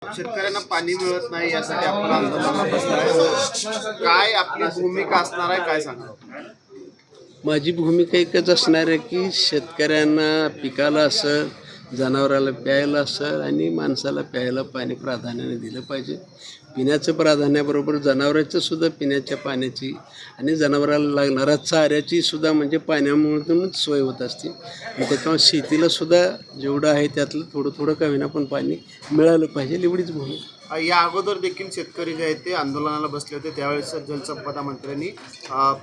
शेतकऱ्यांना पाणी मिळत नाही यासाठी आपण आंदोलनाला बसलाय. काय आपली भूमिका असणार आहे, काय सांगा? माझी भूमिका एकच असणार आहे की शेतकऱ्यांना पिकाला असं, जनावराला प्यायला असं आणि माणसाला प्यायला पाणी प्राधान्याने दिलं पाहिजे. पिण्याचं प्राधान्याबरोबर जनावरांचं सुद्धा पिण्याच्या पाण्याची आणि जनावराला लागणाऱ्या चाऱ्याची सुद्धा म्हणजे पाण्यामधूनच सोय होत असते. आणि त्याच्यामुळे शेतीला सुद्धा जेवढं आहे त्यातलं थोडं थोडं का होईना पण पाणी मिळालं पाहिजे, एवढीच भूमिका. या अगोदर देखील शेतकरी जे आहेत ते आंदोलनाला बसले होते. त्यावेळेस जलसंपदा मंत्र्यांनी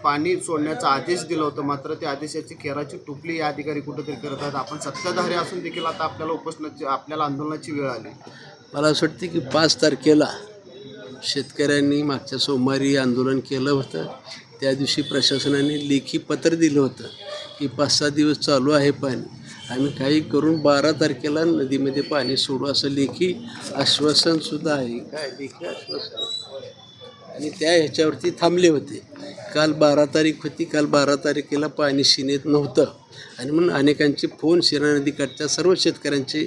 पाणी सोडण्याचा आदेश दिला होता. मात्र त्या आदेशाची केराची टुपली या अधिकारी कुठेतरी करत आहेत. आपण सत्ताधारी असून देखील आता आपल्याला आंदोलनाची वेळ आली. मला असं वाटतं की 5 तारखेला शेतकऱ्यांनी मागच्या सोमवारी आंदोलन केलं होतं. त्या दिवशी प्रशासनाने लेखी पत्र दिलं होतं की 5-6 दिवस चालू आहे पाणी, आम्ही काही करून 12 तारखेला नदीमध्ये पाणी सोडू असं लेखी आश्वासनसुद्धा आहे. काय लेखी आश्वासन, आणि त्या ह्याच्यावरती थांबले होते. काल 12 तारीख होती. काल 12 तारखेला पाणी शिनेत नव्हतं आणि म्हणून अनेकांचे फोन शिरा नदीकाठच्या सर्व शेतकऱ्यांचे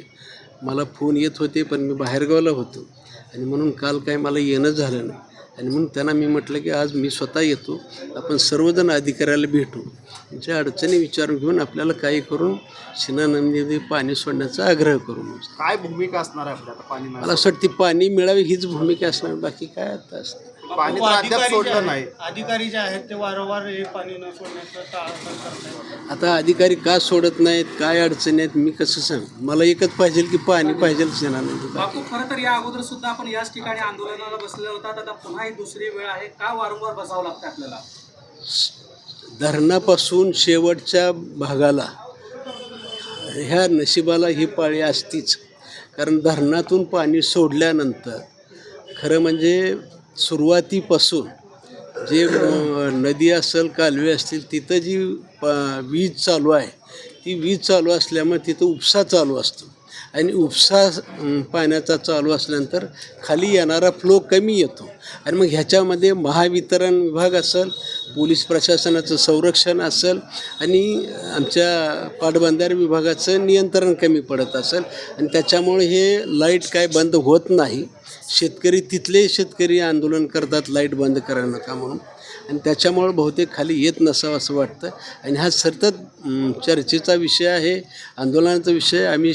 मला फोन येत होते, पण मी बाहेरगावला होतो आणि म्हणून काल काय मला येणं झालं नाही. आणि म्हणून त्यांना मी म्हटलं की आज मी स्वतः येतो, आपण सर्वजण अधिकाऱ्याला भेटू, त्यांच्या अडचणी विचारून घेऊन आपल्याला काही करून शिना नदीमध्ये पाणी सोडण्याचा आग्रह करू. काय भूमिका असणार आहे आपल्या आता पाणी? मला असं वाटतं पाणी मिळावे हीच भूमिका असणार, बाकी काय आता असतं. पाणी तर अद्याप सोडलं नाही. अधिकारी जे आहेत ते वारंवार हे पाणी न सोडण्याचं टाळाटाळ करतात. आता अधिकारी का सोडत नाहीत, काय अडचणी आहेत, मी कसं सांग? मला एकच पाहिजे की पाणी पाहिजे शिना नदी. बापू, खरं तर या अगोदर सुद्धा आपण याच ठिकाणी आंदोलनाला बसले होता. आता पुन्हा ही दुसरी वेळ आहे, का वारंवार बसावं लागतं आपल्याला? धरणापासून शेवटच्या भागाला ह्या नशिबाला ही पाळी असतीच. कारण धरणातून पाणी सोडल्यानंतर खरं म्हणजे सुरुवातीपासून जे नदी असेल, कालवे असतील, तिथं जी वीज चालू आहे ती वीज चालू असल्यामुळे तिथं उपसा चालू असतो आणि उपसा पाण्याचा चालू असल्यानंतर खाली येणारा फ्लो कमी येतो. आणि मग ह्याच्यामध्ये महावितरण विभाग असेल, पोलीस प्रशासनाचं संरक्षण असेल आणि आमच्या पाटबंधारे विभागाचं नियंत्रण कमी पडत असेल आणि त्याच्यामुळे हे लाईट काय बंद होत नाही. शेतकरी तिथले शेतकरी आंदोलन करतात लाईट बंद करा नका म्हणून, आणि त्याच्यामुळं बहुतेक खाली येत नसावं असं वाटतं. आणि हा सतत चर्चेचा विषय आहे, आंदोलनाचा विषय. आम्ही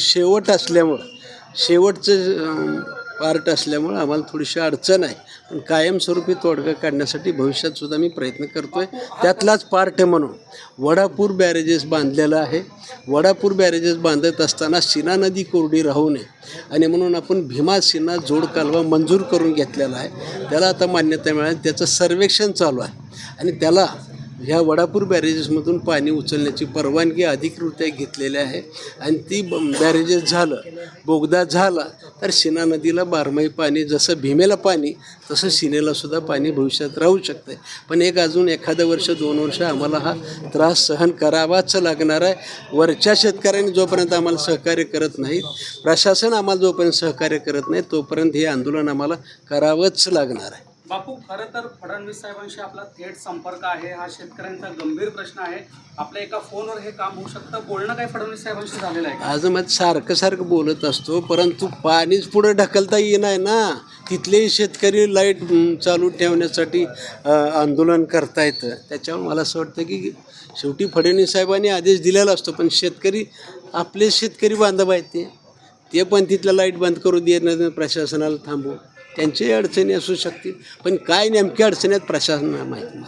शेवटचं पार्ट असल्यामुळं आम्हाला थोडीशी अडचण आहे, पण कायमस्वरूपी तोडगा काढण्यासाठी भविष्यातसुद्धा मी प्रयत्न करतो आहे. त्यातलाच पार्ट म्हणून वडापूर बॅरेजेस बांधलेलं आहे. वडापूर बॅरेजेस बांधत असताना शिना नदी कोरडी राहू नये आणि म्हणून आपण भीमा शिना जोड कालवा मंजूर करून घेतलेला आहे. त्याला आता मान्यता मिळाली, त्याचं सर्वेक्षण चालू आहे आणि त्याला ह्या वडापूर बॅरेजेसमधून पाणी उचलण्याची परवानगी अधिकृतरित्या घेतलेली आहे. आणि ती बॅरेजेस झालं, बोगदा झाला तर शिना नदीला बारमाही पाणी, जसं भीमेला पाणी तसं शिनेलासुद्धा पाणी भविष्यात राहू शकतं. पण अजून एखादं वर्ष 2 वर्ष आम्हाला हा त्रास सहन करावाच लागणार आहे. वरच्या शेतकऱ्यांनी जोपर्यंत आम्हाला सहकार्य करत नाहीत, प्रशासन आम्हाला जोपर्यंत सहकार्य करत नाही, तोपर्यंत हे आंदोलन आम्हाला करावंच लागणार आहे. बापू, खरं तर फडणवीस साहेबांशी आपला थेट संपर्क आहे. हा शेतकऱ्यांचा गंभीर प्रश्न आहे. आपल्या एका फोनवर हे काम होऊ शकतं. बोलणं काय फडणवीस साहेबांशी झालेलं आहे? आज मग सारखं बोलत असतो, परंतु पाणीच पुढे ढकलता येणार ना. तिथले शेतकरी लाईट चालू ठेवण्यासाठी आंदोलन करता येतं. त्याच्यावर मला असं वाटतं की शेवटी फडणवीस साहेबांनी आदेश दिलेला असतो, पण शेतकरी, आपले शेतकरी बांधव आहेत ते पण तिथलं लाईट बंद करू देणं प्रशासनाला थांबू, त्यांच्याही अडचणी असू शकतील. पण काय नेमक्या अडचणी आहेत प्रशासनाला माहिती.